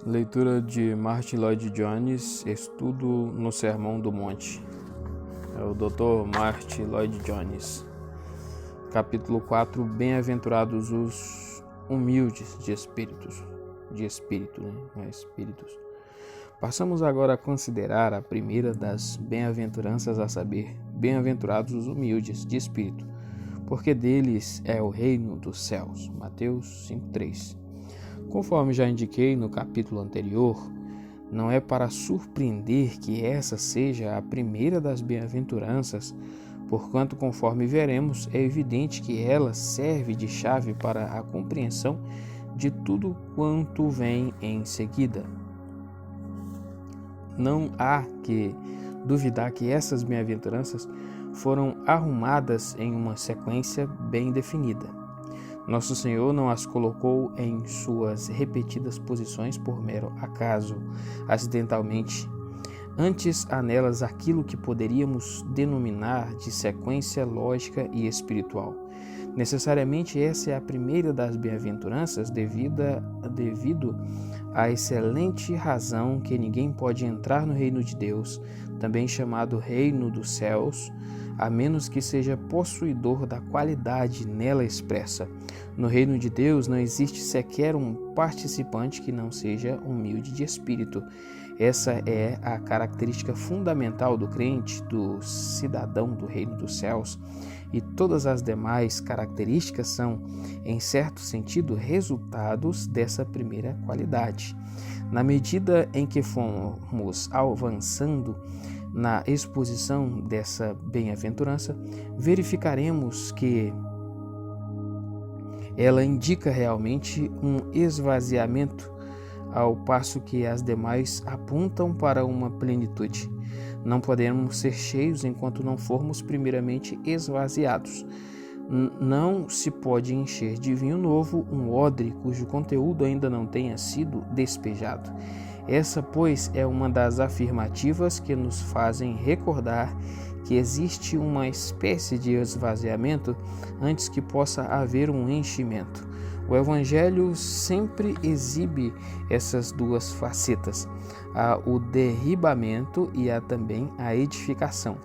Leitura de Martyn Lloyd-Jones, Estudo no Sermão do Monte. É o Dr. Martyn Lloyd-Jones. Capítulo 4. Bem-aventurados os humildes de espírito, espíritos. Passamos agora a considerar a primeira das bem-aventuranças, a saber, bem-aventurados os humildes de espírito, porque deles é o reino dos céus. Mateus 5:3. Conforme já indiquei no capítulo anterior, não é para surpreender que essa seja a primeira das bem-aventuranças, porquanto, conforme veremos, é evidente que ela serve de chave para a compreensão de tudo quanto vem em seguida. Não há que duvidar que essas bem-aventuranças foram arrumadas em uma sequência bem definida. Nosso Senhor não as colocou em suas repetidas posições por mero acaso, acidentalmente. Antes há nelas aquilo que poderíamos denominar de sequência lógica e espiritual. Necessariamente essa é a primeira das bem-aventuranças devido à excelente razão que ninguém pode entrar no reino de Deus, também chamado reino dos céus, a menos que seja possuidor da qualidade nela expressa. No reino de Deus não existe sequer um participante que não seja humilde de espírito. Essa é a característica fundamental do crente, do cidadão do reino dos céus, e todas as demais características são, em certo sentido, resultados dessa primeira qualidade. Na medida em que fomos avançando na exposição dessa bem-aventurança, verificaremos que ela indica realmente um esvaziamento, ao passo que as demais apontam para uma plenitude. Não podemos ser cheios enquanto não formos primeiramente esvaziados. Não se pode encher de vinho novo um odre cujo conteúdo ainda não tenha sido despejado. Essa, pois, é uma das afirmativas que nos fazem recordar que existe uma espécie de esvaziamento antes que possa haver um enchimento. O Evangelho sempre exibe essas duas facetas, o derribamento e também a edificação.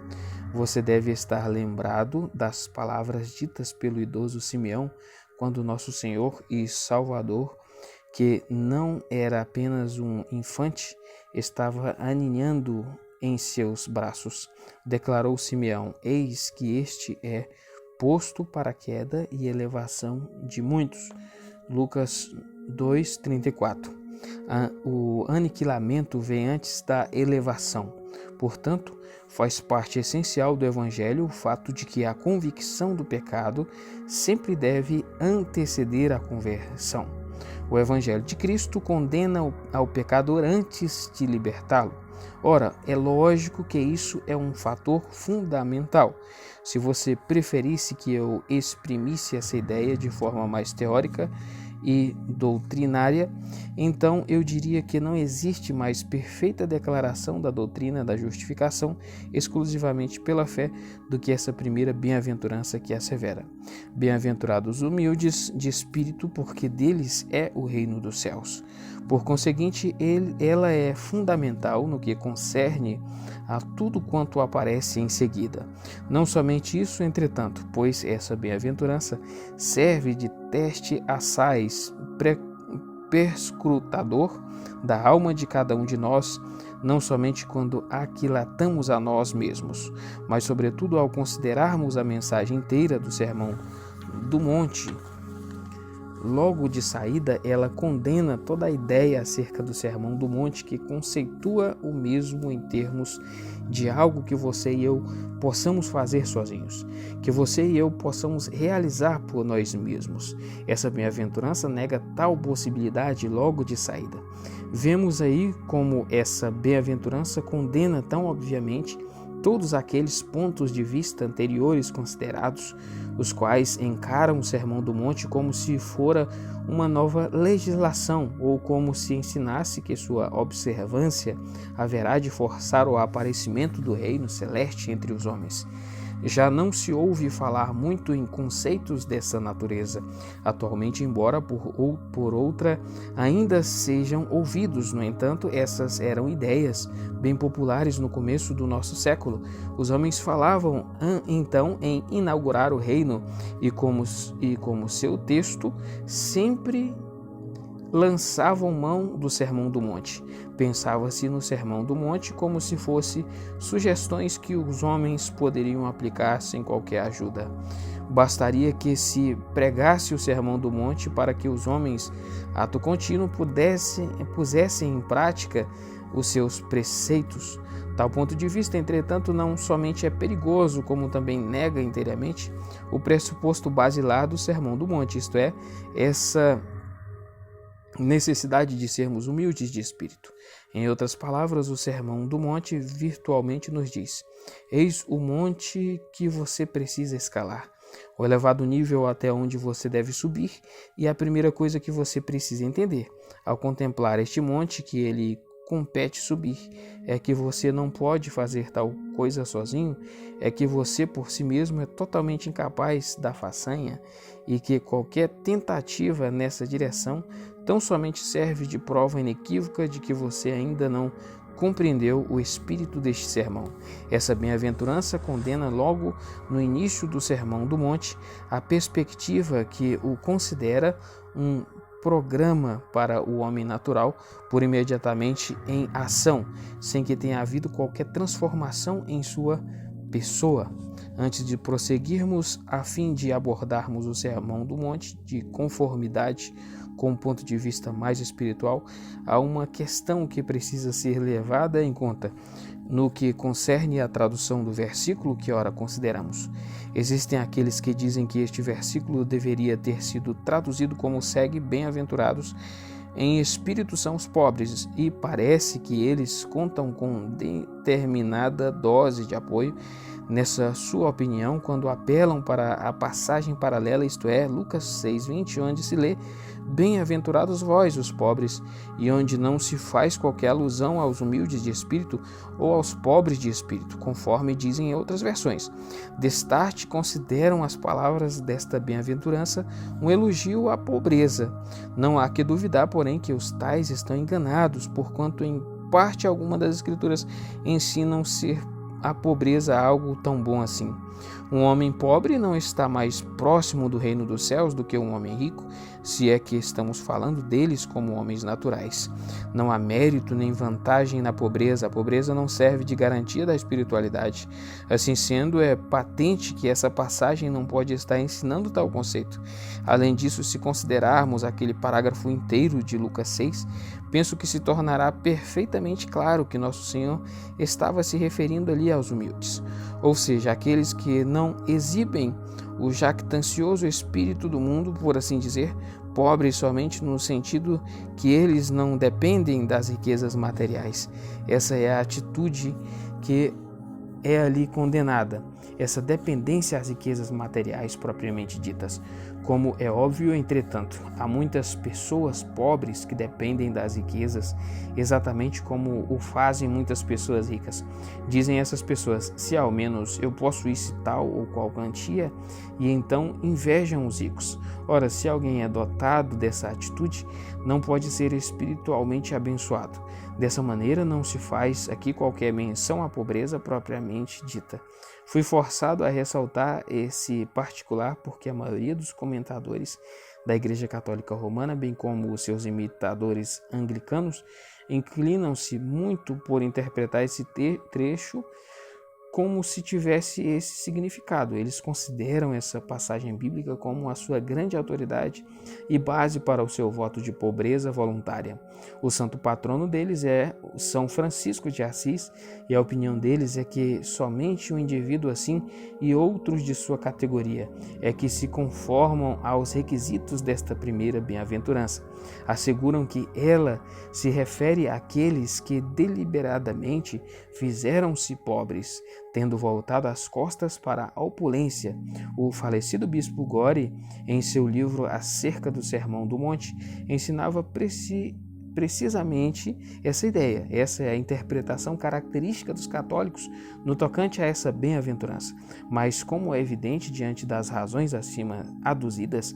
Você deve estar lembrado das palavras ditas pelo idoso Simeão, quando nosso Senhor e Salvador, que não era apenas um infante, estava aninhando em seus braços. Declarou Simeão: eis que este é posto para a queda e elevação de muitos. Lucas 2:34. O aniquilamento vem antes da elevação. Portanto, faz parte essencial do Evangelho o fato de que a convicção do pecado sempre deve anteceder a conversão. O Evangelho de Cristo condena ao pecador antes de libertá-lo. Ora, é lógico que isso é um fator fundamental. Se você preferisse que eu exprimisse essa ideia de forma mais teórica e doutrinária, então eu diria que não existe mais perfeita declaração da doutrina da justificação exclusivamente pela fé do que essa primeira bem-aventurança que assevera: bem-aventurados humildes de espírito, porque deles é o reino dos céus. Por conseguinte, ela é fundamental no que concerne a tudo quanto aparece em seguida. Não somente isso, entretanto, pois essa bem-aventurança serve de teste assaz perscrutador da alma de cada um de nós, não somente quando aquilatamos a nós mesmos, mas sobretudo ao considerarmos a mensagem inteira do Sermão do Monte. Logo de saída, ela condena toda a ideia acerca do Sermão do Monte que conceitua o mesmo em termos de algo que você e eu possamos fazer sozinhos, que você e eu possamos realizar por nós mesmos. Essa bem-aventurança nega tal possibilidade logo de saída. Vemos aí como essa bem-aventurança condena tão obviamente todos aqueles pontos de vista anteriores considerados, os quais encaram o Sermão do Monte como se fora uma nova legislação ou como se ensinasse que sua observância haverá de forçar o aparecimento do reino celeste entre os homens. Já não se ouve falar muito em conceitos dessa natureza atualmente, embora por outra ainda sejam ouvidos. No entanto, essas eram ideias bem populares no começo do nosso século. Os homens falavam então em inaugurar o reino e como seu texto sempre lançavam mão do Sermão do Monte. Pensava-se no Sermão do Monte como se fosse sugestões que os homens poderiam aplicar sem qualquer ajuda. Bastaria que se pregasse o Sermão do Monte para que os homens, ato contínuo, pusessem em prática os seus preceitos. Tal ponto de vista, entretanto, não somente é perigoso, como também nega inteiramente o pressuposto basilar do Sermão do Monte, isto é, essa necessidade de sermos humildes de espírito. Em outras palavras, o Sermão do Monte virtualmente nos diz: eis o monte que você precisa escalar, o elevado nível até onde você deve subir, e a primeira coisa que você precisa entender ao contemplar este monte que ele compete subir é que você não pode fazer tal coisa sozinho, é que você por si mesmo é totalmente incapaz da façanha e que qualquer tentativa nessa direção tão somente serve de prova inequívoca de que você ainda não compreendeu o espírito deste sermão. Essa bem-aventurança condena logo no início do Sermão do Monte a perspectiva que o considera um programa para o homem natural por imediatamente em ação, sem que tenha havido qualquer transformação em sua pessoa. Antes de prosseguirmos a fim de abordarmos o Sermão do Monte de conformidade com o ponto de vista mais espiritual, há uma questão que precisa ser levada em conta no que concerne à tradução do versículo que ora consideramos. Existem aqueles que dizem que este versículo deveria ter sido traduzido como segue: bem-aventurados em espírito são os pobres, e parece que eles contam com determinada dose de apoio nessa sua opinião quando apelam para a passagem paralela, isto é, Lucas 6:20, onde se lê: bem-aventurados vós, os pobres, e onde não se faz qualquer alusão aos humildes de espírito ou aos pobres de espírito, conforme dizem em outras versões. Destarte consideram as palavras desta bem-aventurança um elogio à pobreza. Não há que duvidar, porém, que os tais estão enganados, porquanto em parte alguma das escrituras ensinam ser a pobreza algo tão bom assim. Um homem pobre não está mais próximo do reino dos céus do que um homem rico, se é que estamos falando deles como homens naturais. Não há mérito nem vantagem na pobreza. A pobreza não serve de garantia da espiritualidade. Assim sendo, é patente que essa passagem não pode estar ensinando tal conceito. Além disso, se considerarmos aquele parágrafo inteiro de Lucas 6, penso que se tornará perfeitamente claro que Nosso Senhor estava se referindo ali aos humildes, ou seja, aqueles que não exibem o jactancioso espírito do mundo, por assim dizer, pobres somente no sentido que eles não dependem das riquezas materiais. Essa é a atitude que é ali condenada, essa dependência às riquezas materiais propriamente ditas. Como é óbvio, entretanto, há muitas pessoas pobres que dependem das riquezas, exatamente como o fazem muitas pessoas ricas. Dizem essas pessoas: se ao menos eu possuísse tal ou qual quantia, e então invejam os ricos. Ora, se alguém é dotado dessa atitude, não pode ser espiritualmente abençoado. Dessa maneira, não se faz aqui qualquer menção à pobreza propriamente dita. Fui forçado a ressaltar esse particular porque a maioria dos comentadores da Igreja Católica Romana, bem como os seus imitadores anglicanos, inclinam-se muito por interpretar esse trecho como se tivesse esse significado. Eles consideram essa passagem bíblica como a sua grande autoridade e base para o seu voto de pobreza voluntária. O santo patrono deles é São Francisco de Assis, e a opinião deles é que somente um indivíduo assim e outros de sua categoria é que se conformam aos requisitos desta primeira bem-aventurança. Asseguram que ela se refere àqueles que deliberadamente fizeram-se pobres, tendo voltado as costas para a opulência. O falecido bispo Gore, em seu livro acerca do Sermão do Monte, ensinava precisamente essa ideia. Essa é a interpretação característica dos católicos no tocante a essa bem-aventurança. Mas, como é evidente diante das razões acima aduzidas,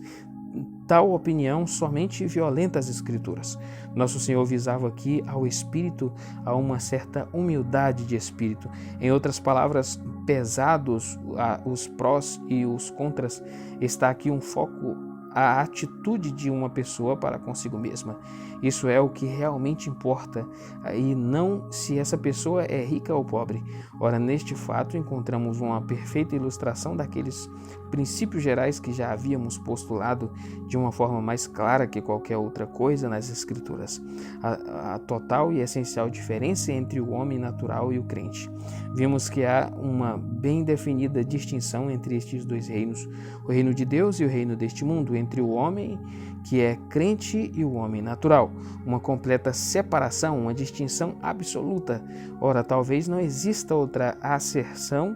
tal opinião somente violenta as Escrituras. Nosso Senhor visava aqui ao espírito, a uma certa humildade de espírito. Em outras palavras, pesados os prós e os contras, está aqui um foco a atitude de uma pessoa para consigo mesma. Isso é o que realmente importa, e não se essa pessoa é rica ou pobre. Ora, neste fato encontramos uma perfeita ilustração daqueles princípios gerais que já havíamos postulado de uma forma mais clara que qualquer outra coisa nas Escrituras. A total e essencial diferença entre o homem natural e o crente. Vimos que há uma bem definida distinção entre estes dois reinos, o reino de Deus e o reino deste mundo, entre o homem que é crente e o homem natural. Uma completa separação, uma distinção absoluta. Ora, talvez não exista outra asserção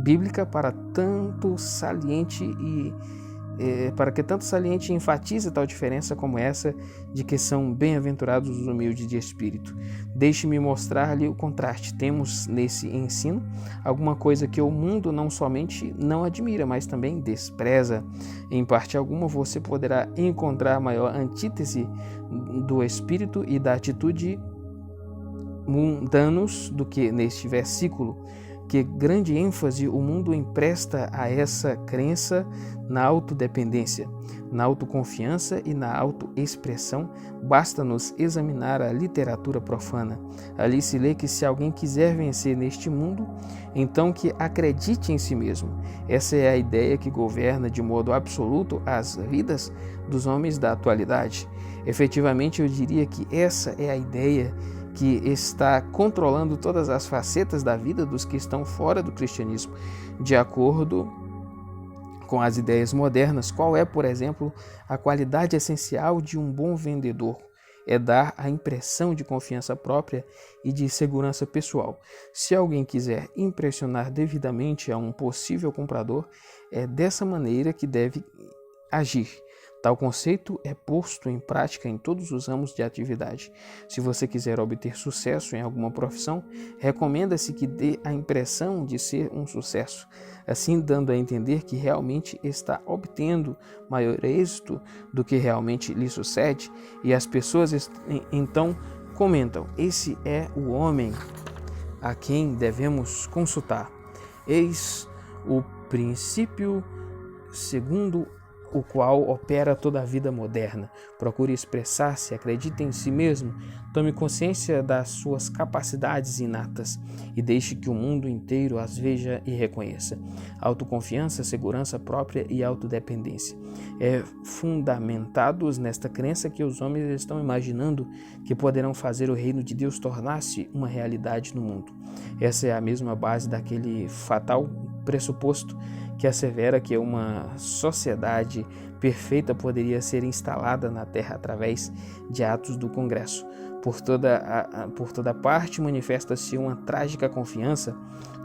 bíblica para que tanto saliente e enfatize tal diferença como essa de que são bem-aventurados os humildes de espírito. Deixe-me mostrar-lhe o contraste. Temos nesse ensino alguma coisa que o mundo não somente não admira, mas também despreza. Em parte alguma você poderá encontrar a maior antítese do espírito e da atitude mundanos do que neste versículo. Que grande ênfase o mundo empresta a essa crença na autodependência, na autoconfiança e na autoexpressão. Basta-nos examinar a literatura profana. Ali se lê que se alguém quiser vencer neste mundo, então que acredite em si mesmo. Essa é a ideia que governa de modo absoluto as vidas dos homens da atualidade. Efetivamente, eu diria que essa é a ideia que está controlando todas as facetas da vida dos que estão fora do cristianismo. De acordo com as ideias modernas, qual é, por exemplo, a qualidade essencial de um bom vendedor? É dar a impressão de confiança própria e de segurança pessoal. Se alguém quiser impressionar devidamente a um possível comprador, é dessa maneira que deve agir. Tal conceito é posto em prática em todos os ramos de atividade. Se você quiser obter sucesso em alguma profissão, recomenda-se que dê a impressão de ser um sucesso, assim dando a entender que realmente está obtendo maior êxito do que realmente lhe sucede, e as pessoas então comentam: esse é o homem a quem devemos consultar. Eis o princípio segundo o qual opera toda a vida moderna. Procure expressar-se, acredite em si mesmo, tome consciência das suas capacidades inatas e deixe que o mundo inteiro as veja e reconheça. Autoconfiança, segurança própria e autodependência. É fundamentados nesta crença que os homens estão imaginando que poderão fazer o reino de Deus tornar-se uma realidade no mundo. Essa é a mesma base daquele fatal pressuposto que assevera que uma sociedade perfeita poderia ser instalada na Terra através de atos do Congresso. Por toda parte manifesta-se uma trágica confiança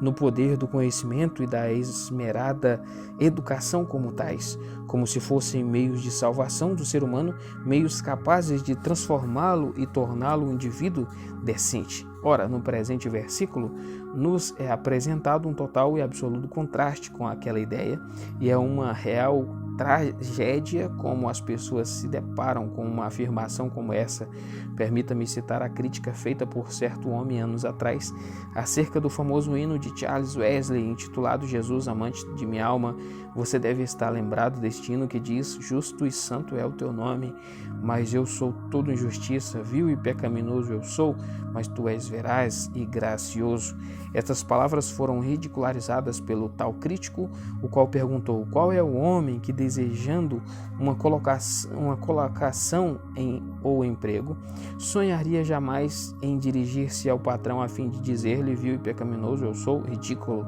no poder do conhecimento e da esmerada educação como tais, como se fossem meios de salvação do ser humano, meios capazes de transformá-lo e torná-lo um indivíduo decente. Ora, no presente versículo, nos é apresentado um total e absoluto contraste com aquela ideia, e é uma real tragédia como as pessoas se deparam com uma afirmação como essa. Permita-me citar a crítica feita por certo homem anos atrás acerca do famoso hino de Charles Wesley intitulado Jesus, amante de minha alma. Você deve estar lembrado deste hino que diz: justo e santo é o teu nome, mas eu sou todo injustiça, vil e pecaminoso eu sou, mas tu és veraz e gracioso. Estas palavras foram ridicularizadas pelo tal crítico, o qual perguntou: qual é o homem que, desejando uma colocação ou emprego, sonharia jamais em dirigir-se ao patrão a fim de dizer-lhe: vil e pecaminoso eu sou? Ridículo.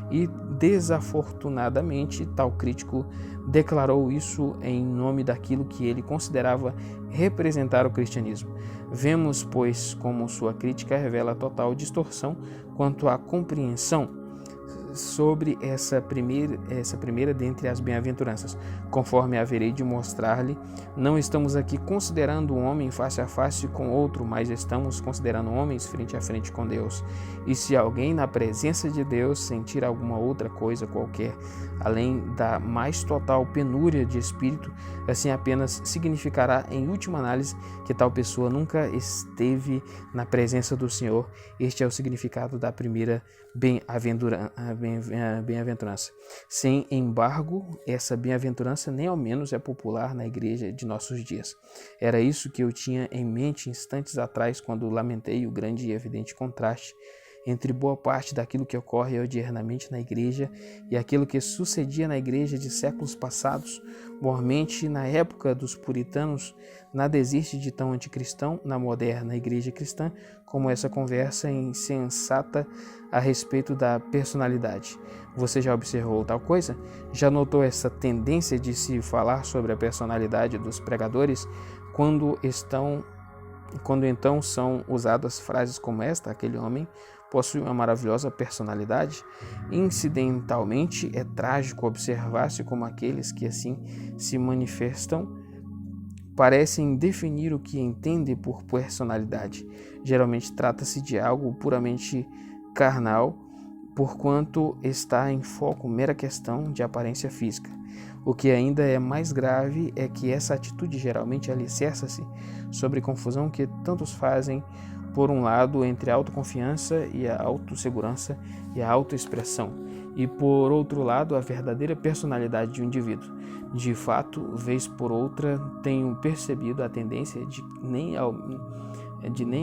E desafortunadamente tal crítico declarou isso em nome daquilo que ele considerava representar o cristianismo. Vemos, pois, como sua crítica revela total distorção quanto à compreensão. sobre essa primeira dentre as bem-aventuranças. Conforme haverei de mostrar-lhe, não estamos aqui considerando um homem face a face com outro, mas estamos considerando homens frente a frente com Deus. E se alguém na presença de Deus sentir alguma outra coisa qualquer, além da mais total penúria de espírito, assim apenas significará, em última análise, que tal pessoa nunca esteve na presença do Senhor. Este é o significado da primeira bem-aventurança. Sem embargo, essa bem-aventurança nem ao menos é popular na igreja de nossos dias. Era isso que eu tinha em mente instantes atrás, quando lamentei o grande e evidente contraste entre boa parte daquilo que ocorre odiernamente na igreja e aquilo que sucedia na igreja de séculos passados. Mormente, na época dos puritanos, nada existe de tão anticristão na moderna igreja cristã como essa conversa insensata a respeito da personalidade. Você já observou tal coisa? Já notou essa tendência de se falar sobre a personalidade dos pregadores quando então são usadas frases como esta: aquele homem possui uma maravilhosa personalidade? Incidentalmente, é trágico observar-se como aqueles que assim se manifestam parecem definir o que entendem por personalidade. Geralmente trata-se de algo puramente carnal, porquanto está em foco mera questão de aparência física. O que ainda é mais grave é que essa atitude geralmente alicerça-se sobre confusão que tantos fazem, por um lado, entre a autoconfiança e a autossegurança e a autoexpressão, e por outro lado, a verdadeira personalidade de um indivíduo. De fato, vez por outra, tenho percebido a tendência de nem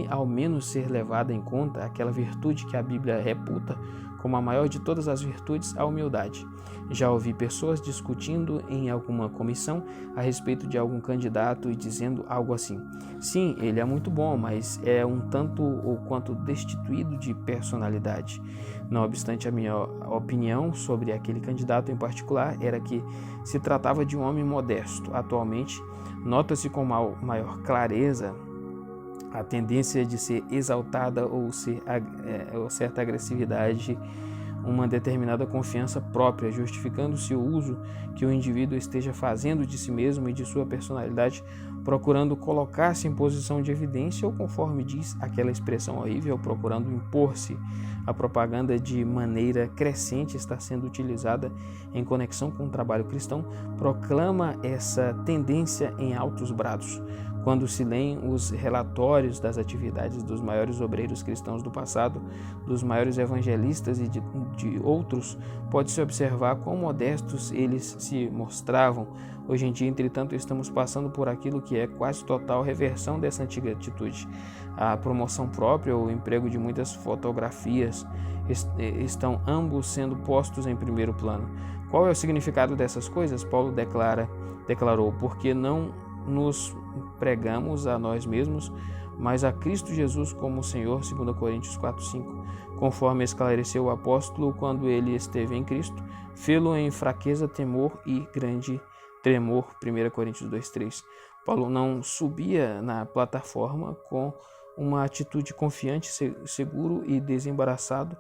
ao menos ser levada em conta aquela virtude que a Bíblia reputa como a maior de todas as virtudes, a humildade. Já ouvi pessoas discutindo em alguma comissão a respeito de algum candidato e dizendo algo assim: sim, ele é muito bom, mas é um tanto ou quanto destituído de personalidade. Não obstante, a minha opinião sobre aquele candidato em particular era que se tratava de um homem modesto. Atualmente, nota-se com maior clareza a tendência de ser exaltada ou certa agressividade, uma determinada confiança própria, justificando-se o uso que o indivíduo esteja fazendo de si mesmo e de sua personalidade, procurando colocar-se em posição de evidência ou, conforme diz aquela expressão horrível, procurando impor-se. A propaganda de maneira crescente está sendo utilizada em conexão com o trabalho cristão, proclama essa tendência em altos brados. Quando se leem os relatórios das atividades dos maiores obreiros cristãos do passado, dos maiores evangelistas e de outros, pode-se observar quão modestos eles se mostravam. Hoje em dia, entretanto, estamos passando por aquilo que é quase total reversão dessa antiga atitude. A promoção própria ou o emprego de muitas fotografias estão ambos sendo postos em primeiro plano. Qual é o significado dessas coisas? Paulo declarou: porque não nos pregamos a nós mesmos, mas a Cristo Jesus como Senhor, 2 Coríntios 4:5, conforme esclareceu o apóstolo quando ele esteve em Cristo, fê-lo em fraqueza, temor e grande tremor, 1 Coríntios 2:3. Paulo não subia na plataforma com uma atitude confiante, seguro e desembaraçado,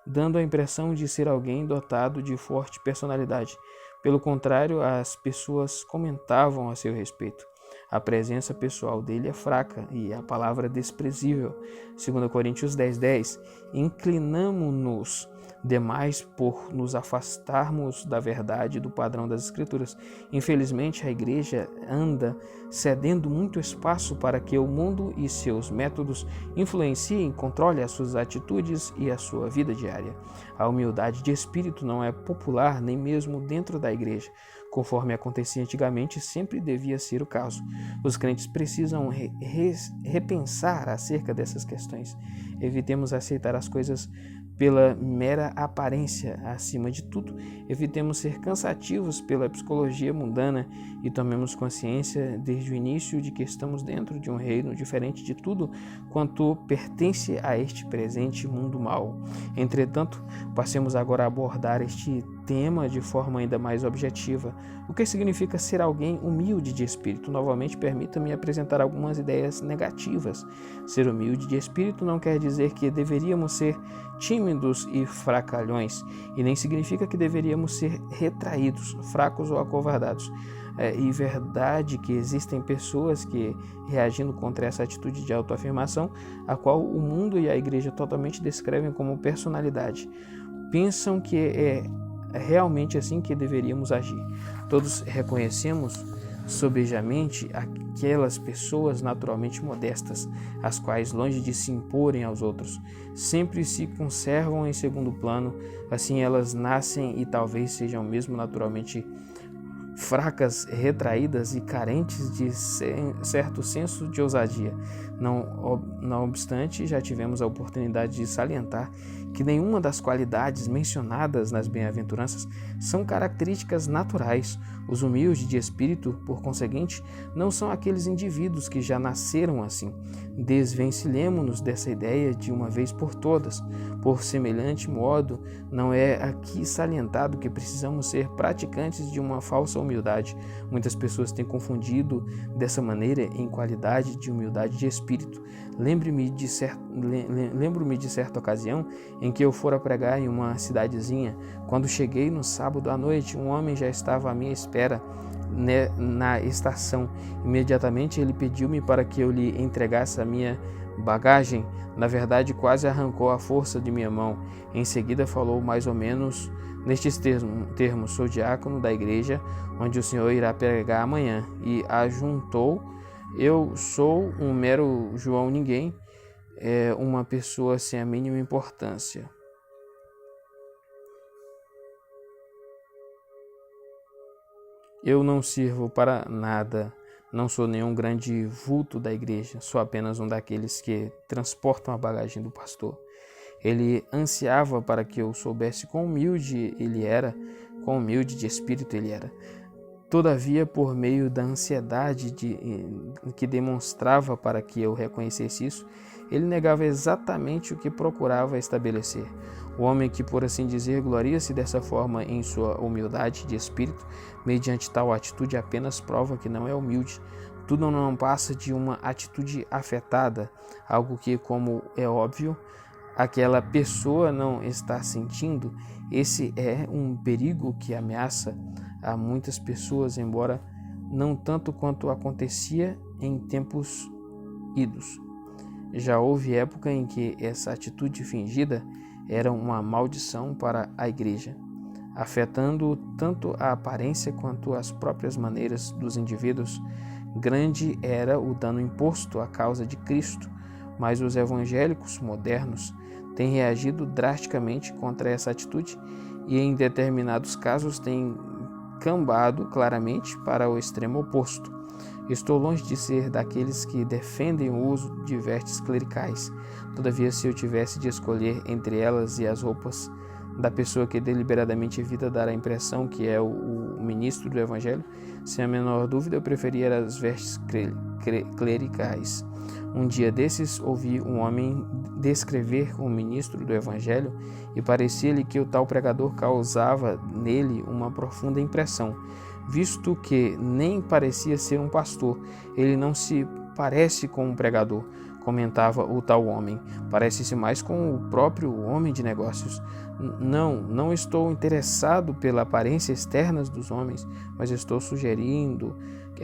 dando a impressão de ser alguém dotado de forte personalidade. Pelo contrário, as pessoas comentavam a seu respeito: a presença pessoal dele é fraca e a palavra desprezível. 2 Coríntios 10:10. Inclinamo-nos demais por nos afastarmos da verdade do padrão das Escrituras. Infelizmente, a igreja anda cedendo muito espaço para que o mundo e seus métodos influenciem, controlem as suas atitudes e a sua vida diária. A humildade de espírito não é popular nem mesmo dentro da igreja. Conforme acontecia antigamente, sempre devia ser o caso. Os crentes precisam repensar acerca dessas questões. Evitemos aceitar as coisas pela mera aparência. Acima de tudo, evitemos ser cansativos pela psicologia mundana e tomemos consciência desde o início de que estamos dentro de um reino diferente de tudo quanto pertence a este presente mundo mau. Entretanto, passemos agora a abordar este tema de forma ainda mais objetiva. O que significa ser alguém humilde de espírito? Novamente, permita-me apresentar algumas ideias negativas. Ser humilde de espírito não quer dizer que deveríamos ser tímidos e fracalhões, e nem significa que deveríamos ser retraídos, fracos ou acovardados. E verdade que existem pessoas que, reagindo contra essa atitude de autoafirmação, a qual o mundo e a igreja totalmente descrevem como personalidade, pensam que é realmente assim que deveríamos agir. Todos reconhecemos sobejamente aquelas pessoas naturalmente modestas, as quais, longe de se imporem aos outros, sempre se conservam em segundo plano. Assim elas nascem e talvez sejam mesmo naturalmente fracas, retraídas e carentes de certo senso de ousadia. Não obstante, já tivemos a oportunidade de salientar que nenhuma das qualidades mencionadas nas bem-aventuranças são características naturais. Os humildes de espírito, por conseguinte, não são aqueles indivíduos que já nasceram assim. Desvencilhemo-nos dessa ideia de uma vez por todas. Por semelhante modo, não é aqui salientado que precisamos ser praticantes de uma falsa humildade. Muitas pessoas têm confundido dessa maneira em qualidade de humildade de espírito. Lembro-me de certa ocasião em que eu fora pregar em uma cidadezinha. Quando cheguei no sábado à noite, um homem já estava à minha espera na estação. Imediatamente ele pediu-me para que eu lhe entregasse a minha bagagem. Na verdade, quase arrancou a força de minha mão. Em seguida falou mais ou menos nestes termos: sou diácono da igreja onde o senhor irá pregar amanhã. E ajuntou: eu sou um mero João ninguém, uma pessoa sem a mínima importância. Eu não sirvo para nada, não sou nenhum grande vulto da igreja, sou apenas um daqueles que transportam a bagagem do pastor. Ele ansiava para que eu soubesse quão humilde de espírito ele era. Todavia, por meio da ansiedade que demonstrava para que eu reconhecesse isso, ele negava exatamente o que procurava estabelecer. O homem que, por assim dizer, gloria-se dessa forma em sua humildade de espírito, mediante tal atitude, apenas prova que não é humilde. Tudo não passa de uma atitude afetada, algo que, como é óbvio, aquela pessoa não está sentindo. Esse é um perigo que ameaça a muitas pessoas, embora não tanto quanto acontecia em tempos idos. Já houve época em que essa atitude fingida era uma maldição para a igreja, afetando tanto a aparência quanto as próprias maneiras dos indivíduos. Grande era o dano imposto à causa de Cristo, mas os evangélicos modernos têm reagido drasticamente contra essa atitude e, em determinados casos, têm cambado claramente para o extremo oposto. Estou longe de ser daqueles que defendem o uso de vestes clericais. Todavia, se eu tivesse de escolher entre elas e as roupas da pessoa que deliberadamente evita dar a impressão que é o ministro do Evangelho, sem a menor dúvida eu preferia as vestes clericais. Um dia desses ouvi um homem descrever um ministro do Evangelho e parecia-lhe que o tal pregador causava nele uma profunda impressão. Visto que nem parecia ser um pastor, ele não se parece com um pregador, comentava o tal homem. Parece-se mais com o próprio homem de negócios. Não estou interessado pela aparência externa dos homens, mas estou sugerindo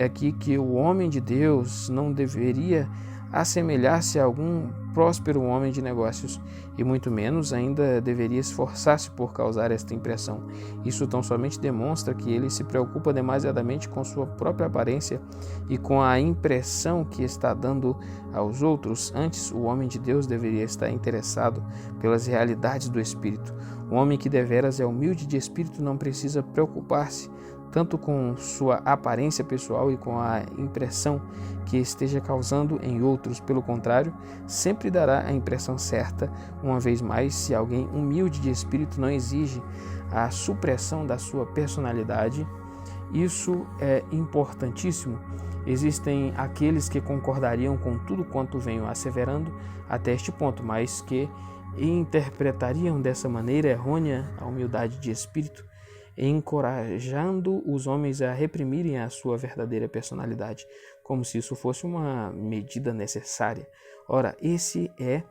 aqui que o homem de Deus não deveria assemelhar-se a algum próspero homem de negócios, e muito menos ainda deveria esforçar-se por causar esta impressão. Isso tão somente demonstra que ele se preocupa demasiadamente com sua própria aparência e com a impressão que está dando aos outros. Antes, o homem de Deus deveria estar interessado pelas realidades do Espírito. O homem que deveras é humilde de espírito não precisa preocupar-se tanto com sua aparência pessoal e com a impressão que esteja causando em outros. Pelo contrário, sempre dará a impressão certa. Uma vez mais, se alguém humilde de espírito não exige a supressão da sua personalidade, isso é importantíssimo. Existem aqueles que concordariam com tudo quanto venho asseverando até este ponto, mas que interpretariam dessa maneira errônea a humildade de espírito encorajando os homens a reprimirem a sua verdadeira personalidade, como se isso fosse uma medida necessária. Ora, esse é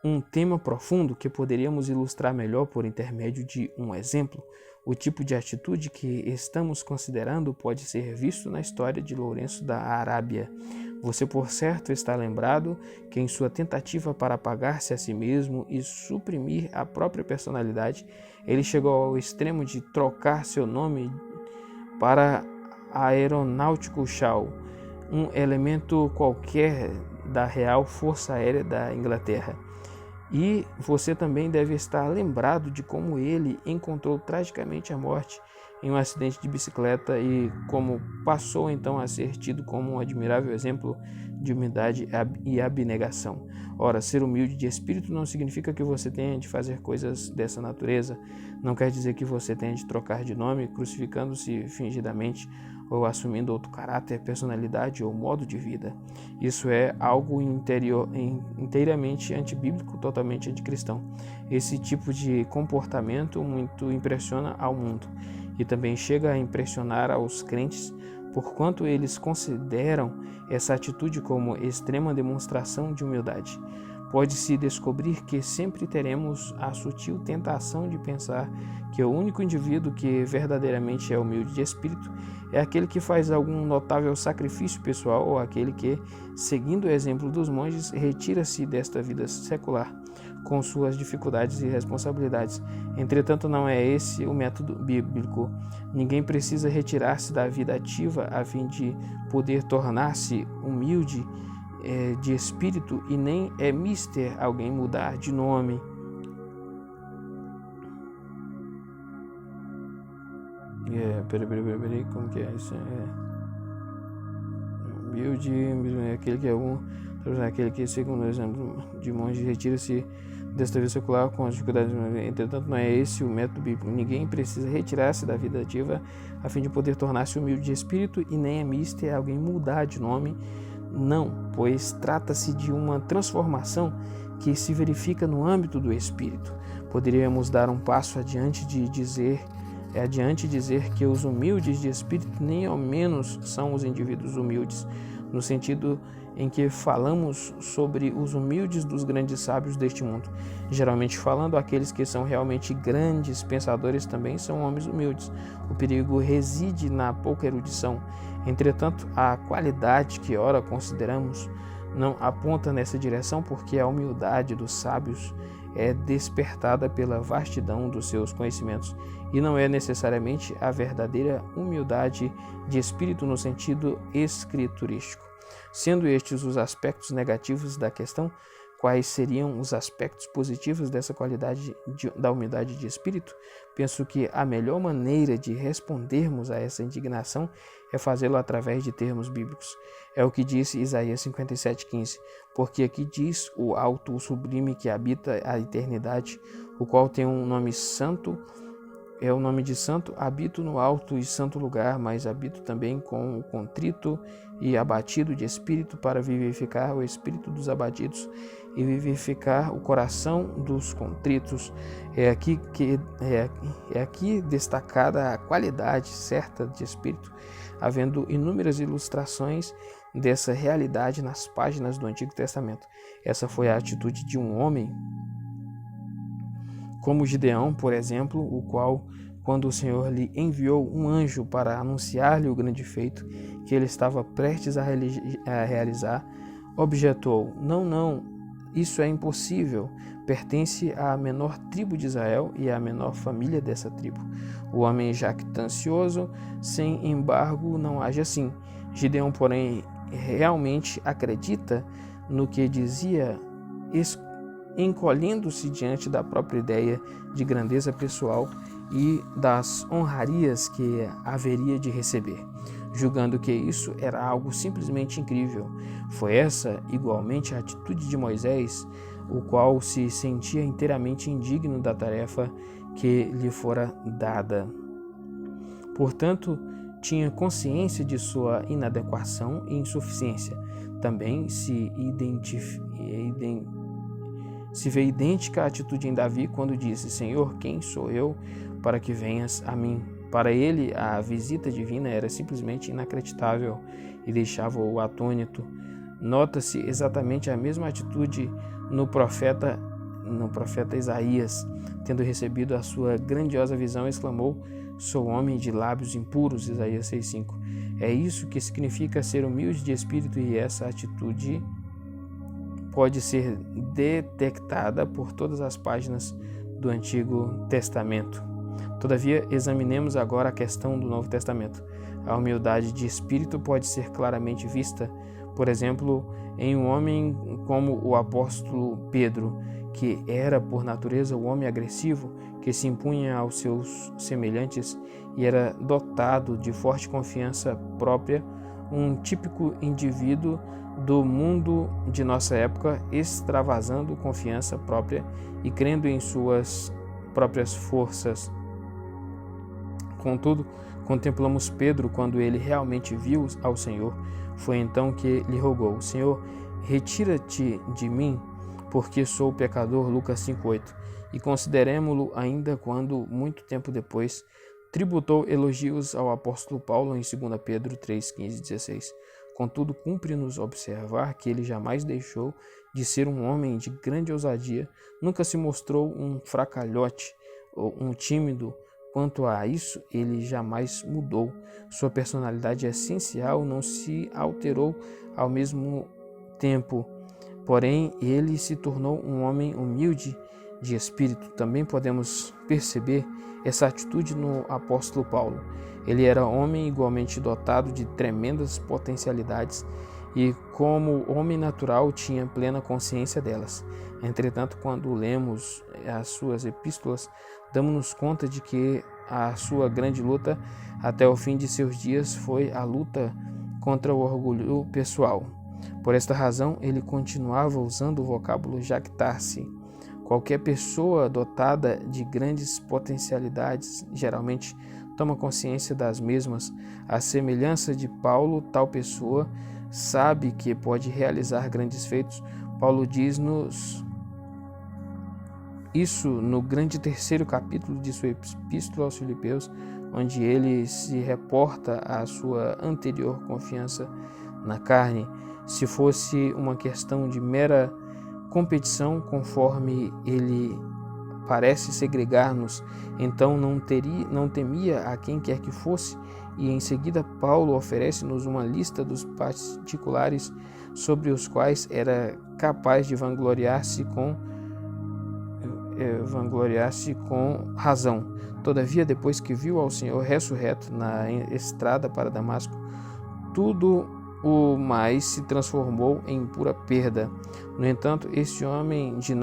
um tema profundo que poderíamos ilustrar melhor por intermédio de um exemplo. O tipo de atitude que estamos considerando pode ser visto na história de Lourenço da Arábia. Você, por certo, está lembrado que em sua tentativa para apagar-se a si mesmo e suprimir a própria personalidade, ele chegou ao extremo de trocar seu nome para Aeronáutico Shaw, um elemento qualquer da Real Força Aérea da Inglaterra. E você também deve estar lembrado de como ele encontrou tragicamente a morte em um acidente de bicicleta e como passou então a ser tido como um admirável exemplo de humildade e abnegação. Ora, ser humilde de espírito não significa que você tenha de fazer coisas dessa natureza, não quer dizer que você tenha de trocar de nome, crucificando-se fingidamente ou assumindo outro caráter, personalidade ou modo de vida. Isso é algo inteiramente antibíblico, totalmente anticristão. Esse tipo de comportamento muito impressiona ao mundo e também chega a impressionar aos crentes, porquanto eles consideram essa atitude como extrema demonstração de humildade. Pode-se descobrir que sempre teremos a sutil tentação de pensar que o único indivíduo que verdadeiramente é humilde de espírito é aquele que faz algum notável sacrifício pessoal ou aquele que, seguindo o exemplo dos monges, retira-se desta vida secular com suas dificuldades e responsabilidades. Entretanto, não é esse o método bíblico. Ninguém precisa retirar-se da vida ativa a fim de poder tornar-se humilde de espírito, e nem é mister alguém mudar de nome. Peraí, como que é isso? Humilde é aquele que é aquele que, segundo o exemplo de monge, retira-se desta vida secular com as dificuldades. Entretanto, não é esse o método bíblico. Ninguém precisa retirar-se da vida ativa a fim de poder tornar-se humilde de espírito, e nem é mister alguém mudar de nome. Não, pois trata-se de uma transformação que se verifica no âmbito do espírito. Poderíamos dar um passo adiante e dizer que os humildes de espírito nem ao menos são os indivíduos humildes, no sentido em que falamos sobre os humildes dos grandes sábios deste mundo. Geralmente falando, aqueles que são realmente grandes pensadores também são homens humildes. O perigo reside na pouca erudição. Entretanto, a qualidade que ora consideramos não aponta nessa direção, porque a humildade dos sábios é despertada pela vastidão dos seus conhecimentos e não é necessariamente a verdadeira humildade de espírito no sentido escriturístico. Sendo estes os aspectos negativos da questão, quais seriam os aspectos positivos dessa qualidade da humildade de espírito? Penso que a melhor maneira de respondermos a essa indignação é fazê-lo através de termos bíblicos. É o que disse Isaías 57,15, porque aqui diz o alto, o sublime que habita a eternidade, o qual tem um nome santo, é o nome de santo. Habito no alto e santo lugar, mas habito também com o contrito e abatido de espírito, para vivificar o espírito dos abatidos e vivificar o coração dos contritos. É aqui destacada a qualidade certa de espírito, havendo inúmeras ilustrações dessa realidade nas páginas do Antigo Testamento. Essa foi a atitude de um homem como Gideão, por exemplo, o qual, quando o Senhor lhe enviou um anjo para anunciar-lhe o grande feito que ele estava prestes a realizar, objetou: Não, isso é impossível. Pertence à menor tribo de Israel e à menor família dessa tribo. O homem jactancioso, sem embargo, não age assim. Gideão, porém, realmente acredita no que dizia, encolhendo-se diante da própria ideia de grandeza pessoal e das honrarias que haveria de receber, julgando que isso era algo simplesmente incrível. Foi essa, igualmente, a atitude de Moisés, o qual se sentia inteiramente indigno da tarefa que lhe fora dada. Portanto, tinha consciência de sua inadequação e insuficiência. Também se vê idêntica a atitude em Davi quando disse: Senhor, quem sou eu para que venhas a mim? Para ele, a visita divina era simplesmente inacreditável e deixava-o atônito. Nota-se exatamente a mesma atitude no profeta Isaías. Tendo recebido a sua grandiosa visão, exclamou: "Sou homem de lábios impuros", Isaías 6,5. É isso que significa ser humilde de espírito, e essa atitude pode ser detectada por todas as páginas do Antigo Testamento. Todavia, examinemos agora a questão do Novo Testamento. A humildade de espírito pode ser claramente vista, por exemplo, em um homem como o apóstolo Pedro, que era por natureza o homem agressivo, que se impunha aos seus semelhantes e era dotado de forte confiança própria, um típico indivíduo do mundo de nossa época, extravasando confiança própria e crendo em suas próprias forças. Contudo, contemplamos Pedro quando ele realmente viu ao Senhor. Foi então que lhe rogou: "Senhor, retira-te de mim, porque sou pecador", Lucas 5,8. E consideremo-lo ainda quando, muito tempo depois, tributou elogios ao apóstolo Paulo em 2 Pedro 3, 15 e 16. Contudo, cumpre-nos observar que ele jamais deixou de ser um homem de grande ousadia, nunca se mostrou um fracalhote ou um tímido. Quanto a isso, ele jamais mudou. Sua personalidade essencial não se alterou ao mesmo tempo. Porém, ele se tornou um homem humilde de espírito. Também podemos perceber essa atitude no apóstolo Paulo. Ele era homem igualmente dotado de tremendas potencialidades e, como homem natural, tinha plena consciência delas. Entretanto, quando lemos as suas epístolas, damos-nos conta de que a sua grande luta até o fim de seus dias foi a luta contra o orgulho pessoal. Por esta razão, ele continuava usando o vocábulo jactar-se. Qualquer pessoa dotada de grandes potencialidades geralmente toma consciência das mesmas. À semelhança de Paulo, tal pessoa sabe que pode realizar grandes feitos. Paulo diz-nos isso no grande 3º capítulo de sua epístola aos Filipeus, onde ele se reporta à sua anterior confiança na carne. Se fosse uma questão de mera competição, conforme ele parece segregar-nos, então não temia a quem quer que fosse. E em seguida Paulo oferece-nos uma lista dos particulares sobre os quais era capaz de vangloriar-se com razão. Todavia, depois que viu ao Senhor ressurreto na estrada para Damasco, tudo o mais se transformou em pura perda. No entanto, este homem de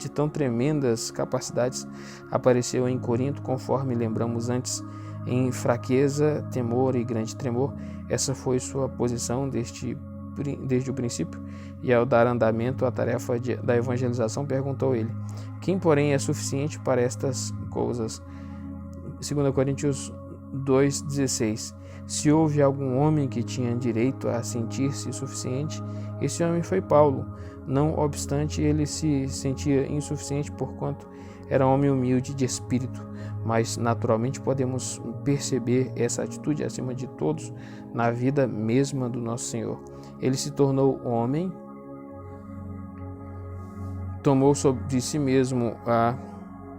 tão tremendas capacidades apareceu em Corinto, conforme lembramos antes, em fraqueza, temor e grande tremor. Essa foi sua posição desde o princípio, e ao dar andamento à tarefa da evangelização, perguntou ele: "Quem, porém, é suficiente para estas coisas?" 2 Coríntios 2,16. Se houve algum homem que tinha direito a sentir-se suficiente, esse homem foi Paulo. Não obstante, ele se sentia insuficiente porquanto era homem humilde de espírito, mas naturalmente podemos perceber essa atitude acima de todos na vida mesma do nosso Senhor. Ele se tornou homem, tomou sobre si mesmo a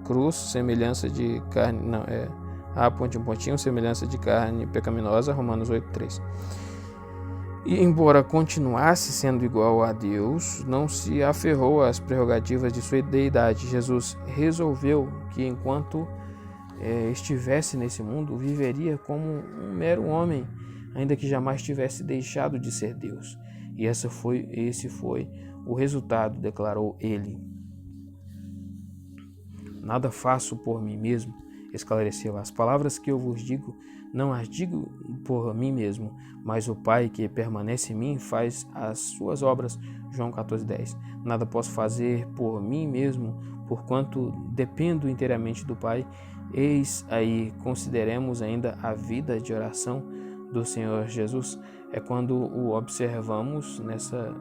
cruz, semelhança de carne, semelhança de carne pecaminosa, Romanos 8,3. E embora continuasse sendo igual a Deus, não se aferrou às prerrogativas de sua deidade. Jesus resolveu que enquanto estivesse nesse mundo, viveria como um mero homem, ainda que jamais tivesse deixado de ser Deus. E esse foi o resultado, declarou ele. "Nada faço por mim mesmo", esclareceu. "As palavras que eu vos digo, não as digo por mim mesmo, mas o Pai que permanece em mim faz as suas obras", João 14,10. "Nada posso fazer por mim mesmo, porquanto dependo inteiramente do Pai." Eis aí, consideremos ainda a vida de oração do Senhor Jesus. É quando o observamos nessa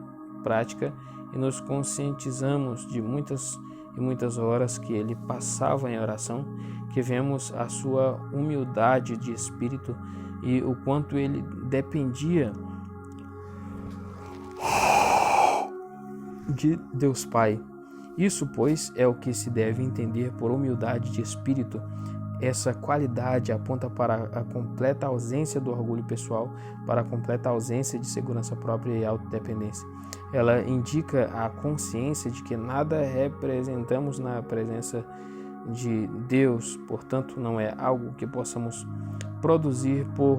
prática e nos conscientizamos de muitas horas que ele passava em oração, que vemos a sua humildade de espírito e o quanto ele dependia de Deus Pai. Isso, pois, é o que se deve entender por humildade de espírito. Essa qualidade aponta para a completa ausência do orgulho pessoal, para a completa ausência de segurança própria e autodependência. Ela indica a consciência de que nada representamos na presença de Deus, portanto, não é algo que possamos produzir por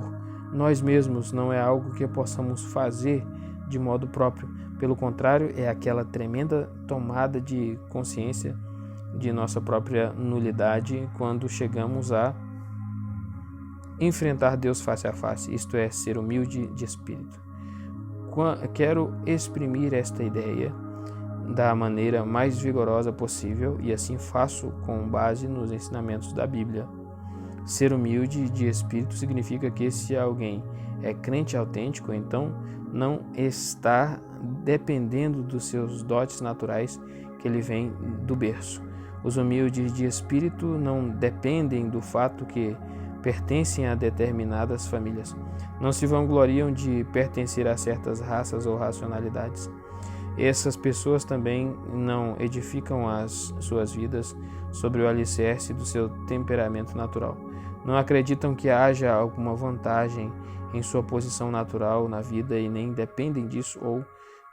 nós mesmos, não é algo que possamos fazer de modo próprio. Pelo contrário, é aquela tremenda tomada de consciência de nossa própria nulidade quando chegamos a enfrentar Deus face a face, isto é, ser humilde de espírito. Quero exprimir esta ideia da maneira mais vigorosa possível e assim faço com base nos ensinamentos da Bíblia. Ser humilde de espírito significa que se alguém é crente autêntico, então não está dependendo dos seus dotes naturais que lhe vêm do berço. Os humildes de espírito não dependem do fato que pertencem a determinadas famílias. Não se vangloriam de pertencer a certas raças ou racionalidades. Essas pessoas também não edificam as suas vidas sobre o alicerce do seu temperamento natural. Não acreditam que haja alguma vantagem em sua posição natural na vida e nem dependem disso ou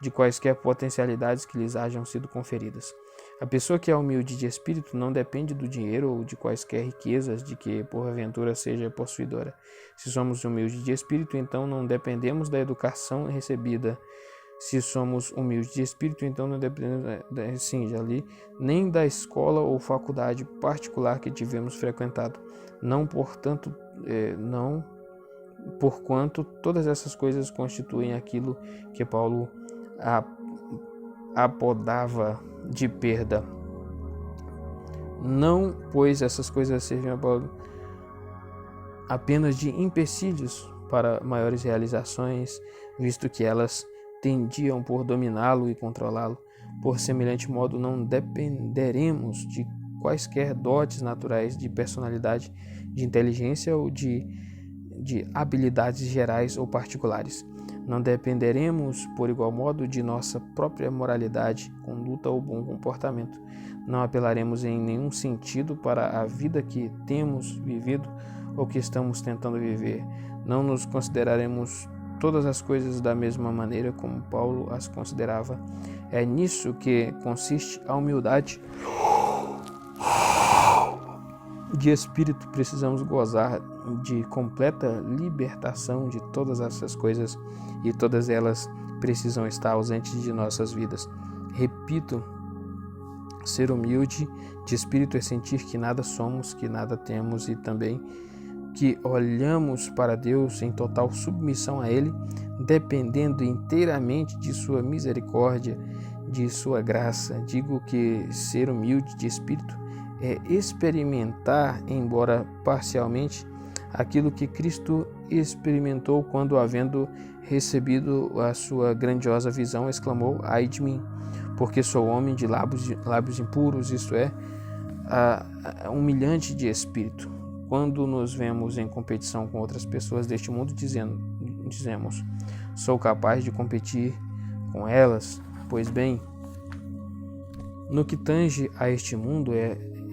de quaisquer potencialidades que lhes hajam sido conferidas. A pessoa que é humilde de espírito não depende do dinheiro ou de quaisquer riquezas de que porventura seja possuidora. Se somos humildes de espírito, então não dependemos da educação recebida. Se somos humildes de espírito, então não dependemos nem da escola ou faculdade particular que tivemos frequentado. Não, portanto, não porquanto todas essas coisas constituem aquilo que Paulo apodava de perda. Não, pois essas coisas serviam a Paulo apenas de empecilhos para maiores realizações, visto que elas tendiam por dominá-lo e controlá-lo. Por semelhante modo, não dependeremos de quaisquer dotes naturais de personalidade, de inteligência ou de habilidades gerais ou particulares. Não dependeremos, por igual modo, de nossa própria moralidade, conduta ou bom comportamento. Não apelaremos em nenhum sentido para a vida que temos vivido ou que estamos tentando viver. Não nos consideraremos todas as coisas da mesma maneira como Paulo as considerava. É nisso que consiste a humildade de espírito. Precisamos gozar de completa libertação de todas essas coisas e todas elas precisam estar ausentes de nossas vidas. Repito, ser humilde de espírito é sentir que nada somos, que nada temos e também que olhamos para Deus em total submissão a Ele, dependendo inteiramente de sua misericórdia, de sua graça. Digo que ser humilde de espírito é experimentar, embora parcialmente, aquilo que Cristo experimentou quando, havendo recebido a sua grandiosa visão, exclamou: ai de mim, porque sou homem de lábios impuros, isto é, humilhante de espírito. Quando nos vemos em competição com outras pessoas deste mundo, dizemos: sou capaz de competir com elas. Pois bem, no que tange a este mundo,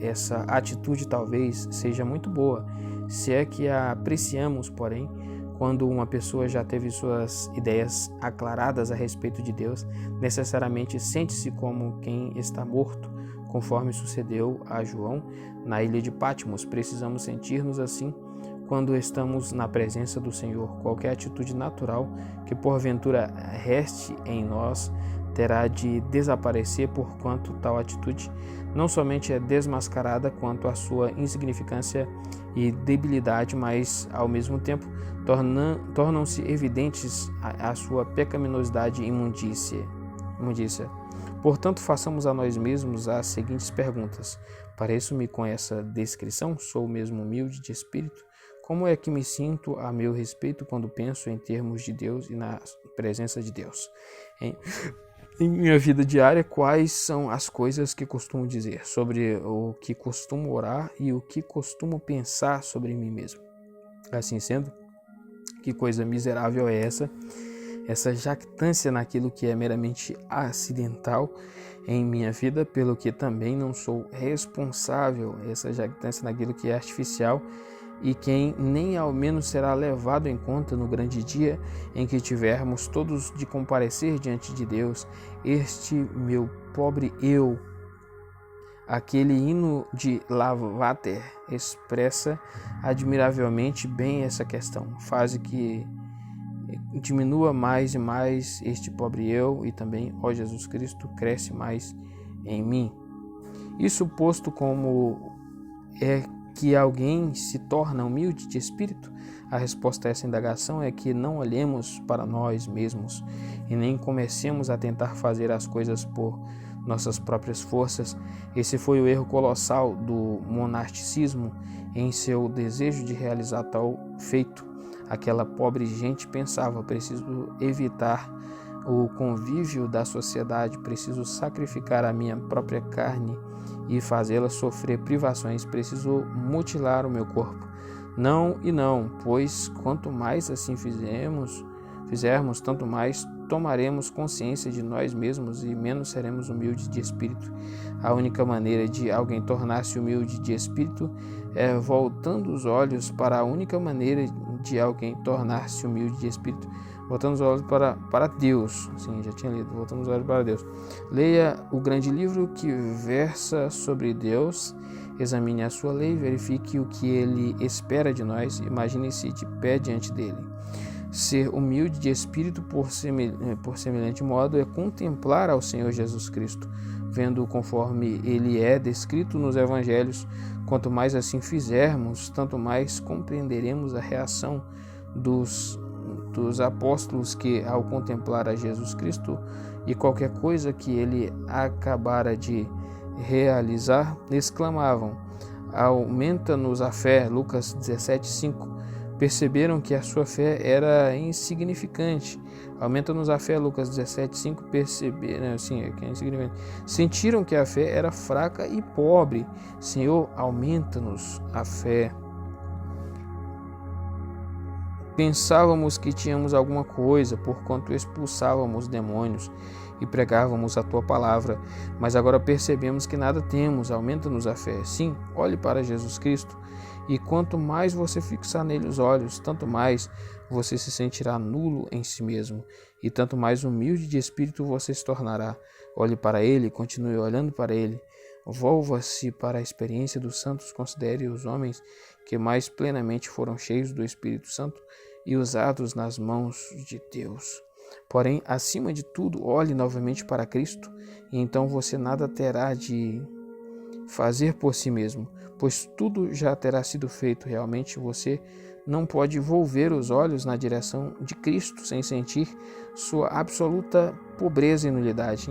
essa atitude talvez seja muito boa, se é que a apreciamos. Porém, quando uma pessoa já teve suas ideias aclaradas a respeito de Deus, necessariamente sente-se como quem está morto, conforme sucedeu a João na ilha de Patmos. Precisamos sentir-nos assim quando estamos na presença do Senhor. Qualquer atitude natural que porventura reste em nós terá de desaparecer, porquanto tal atitude não somente é desmascarada quanto à sua insignificância e debilidade, mas ao mesmo tempo tornam-se evidentes a sua pecaminosidade e imundícia. Portanto, façamos a nós mesmos as seguintes perguntas: pareço-me com essa descrição? Sou mesmo humilde de espírito? Como é que me sinto a meu respeito quando penso em termos de Deus e na presença de Deus? Em minha vida diária, quais são as coisas que costumo dizer, sobre o que costumo orar e o que costumo pensar sobre mim mesmo. Assim sendo, que coisa miserável é essa jactância naquilo que é meramente acidental em minha vida, pelo que também não sou responsável, essa jactância naquilo que é artificial e quem nem ao menos será levado em conta no grande dia em que tivermos todos de comparecer diante de Deus, este meu pobre eu. Aquele hino de Lavater expressa admiravelmente bem essa questão, faz que diminua mais e mais este pobre eu e também, ó Jesus Cristo, cresce mais em mim. Isso posto como é que alguém se torna humilde de espírito, a resposta a essa indagação é que não olhemos para nós mesmos e nem comecemos a tentar fazer as coisas por nossas próprias forças. Esse foi o erro colossal do monasticismo em seu desejo de realizar tal feito. Aquela pobre gente pensava: preciso evitar o convívio da sociedade, preciso sacrificar a minha própria carne e fazê-la sofrer privações, preciso mutilar o meu corpo. Não e não, pois quanto mais assim fizermos, tanto mais tomaremos consciência de nós mesmos e menos seremos humildes de espírito. A única maneira de alguém tornar-se humilde de espírito é voltando os olhos para a única maneira de alguém tornar-se humilde de espírito, voltando os olhos para Deus. Sim, já tinha lido. Voltando os olhos para Deus. Leia o grande livro que versa sobre Deus, examine a sua lei, verifique o que ele espera de nós, imagine-se de pé diante dele. Ser humilde de espírito por semelhante modo é contemplar ao Senhor Jesus Cristo, vendo-o conforme ele é descrito nos evangelhos. Quanto mais assim fizermos, tanto mais compreenderemos a reação dos apóstolos que, ao contemplar a Jesus Cristo e qualquer coisa que ele acabara de realizar, exclamavam: aumenta-nos a fé. Lucas 17:5. Perceberam que a sua fé era insignificante. Aumenta-nos a fé, Lucas 17:5. Perceberam, que é insignificante. Sentiram que a fé era fraca e pobre. Senhor, aumenta-nos a fé. Pensávamos que tínhamos alguma coisa, porquanto expulsávamos demônios e pregávamos a tua palavra, mas agora percebemos que nada temos. Aumenta-nos a fé. Sim, olhe para Jesus Cristo, e quanto mais você fixar nele os olhos, tanto mais você se sentirá nulo em si mesmo, e tanto mais humilde de espírito você se tornará. Olhe para ele, continue olhando para ele. Volva-se para a experiência dos santos, considere os homens que mais plenamente foram cheios do Espírito Santo e usados nas mãos de Deus. Porém, acima de tudo, olhe novamente para Cristo, e então você nada terá de fazer por si mesmo, pois tudo já terá sido feito. Realmente você não pode volver os olhos na direção de Cristo sem sentir sua absoluta pobreza e nulidade.